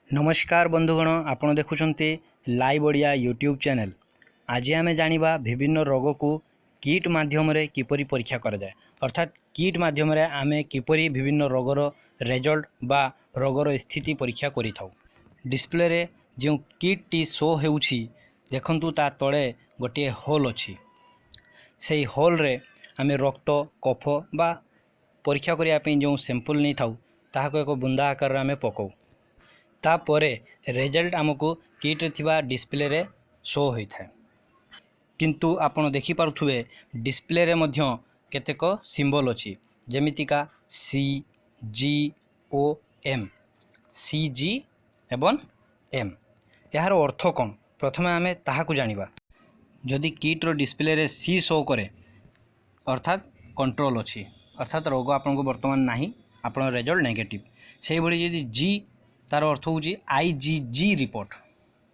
नमस्कार बंधुगण, आपण देखुछन्ते लाइव ओडिया यूट्यूब चैनल। आज आम जानिबा विभिन्न रोग को किट माध्यम रे किपरि परीक्षा करा जाए, अर्थात किट माध्यम रे आमे किपरि विभिन्न रोगर रिजल्ट बा रोगर स्थिति परीक्षा करि थाउ। डिस्प्ले रे जो किट टी शो हेउछि देखंतु ता तळे गोटे होल अछि। सेही होल रे आमे रक्त कफ बा परीक्षा करिया पे जो सैंपल नहीं थाउ ताहाको एक बुंदा आकार रे आमे पकाउ। तापरे रिजल्ट आमको किट थिबा डिस्प्ले रे शो होता है। किंतु आपण देखि पारुथुबे डिस्प्ले रे मध्य केतेक सिंबल अछि, जेमितिका सी जी ओ एम, सी जी एवं एम। यार अर्थ कौन प्रथमे आमे ताहाकु जानिबा। जदि किट रो डिस्प्ले रे सी शो करे अर्थात कंट्रोल अछि, अर्थात रोग आपन को वर्तमान नाही, आपन रिजल्ट नेगेटिव। सेही भली जदि जी तार अर्थ हूँ आईजीजी रिपोर्ट,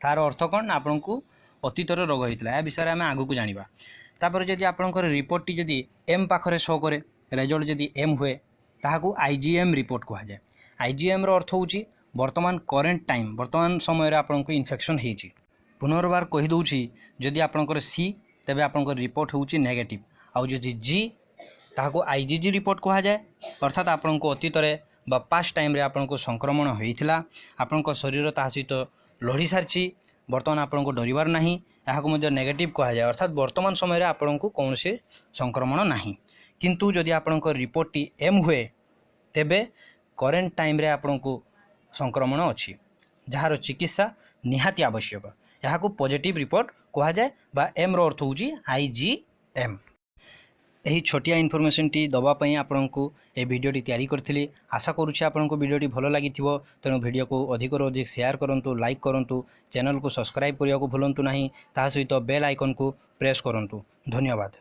तार अर्थ कौन आपन को अतीतर रोग होता है। यह विषय में आगू को जाना। तापर जदि आपंकर रिपोर्ट टी जदि एम पाखरे शो करे, रिजल्ट जदि एम हुए ताहाकू आईजीएम रिपोर्ट कहा जाए। आईजीएम रो अर्थ हूँ वर्तमान करेन्ट टाइम, वर्तमान समय आपन को इन्फेक्शन होती। पुनर्बार कहीदे जदि आपंकर सी तेबे आपंकर रिपोर्ट हूँ नेगेटिव, आउ जदि जी ताहाकू आईजीजी रिपोर्ट कहा जाए, अर्थात आपन को अतीतरे बा पास्ट टाइम रे आपन को संक्रमण होइथिला, आपन को शरीर ता सहित लड़ी सारछि, वर्तमान आपन को डरिवार नाही, याहाको मध्ये नेगेटिव कहा जाए। अर्थात वर्तमान समय रे आपन को कौनसी संक्रमण नाही। किंतु जदि आपन को रिपोर्ट टी एम हुए तेबे करेन्ट टाइम रे आपन को संक्रमण अछि, जहार चिकित्सा निहाती आवश्यक। याहाको पॉजिटिव रिपोर्ट कहा जाए बा एम रो अर्थ होउची आईजीएम। यही छोटिया इनफॉरमेशन टी दबा पई आपन को ए वीडियो टी तैयारी करथिली। आशा करूछि आपन को वीडियो टी भलो लागिथिबो, तेणु वीडियो को अधिक रो अधिक शेयर करंतु, लाइक करंतु, चैनल को सब्सक्राइब करिया को भूलंतु नाही, ता सहित बेल आइकन को प्रेस करंतु। धन्यवाद।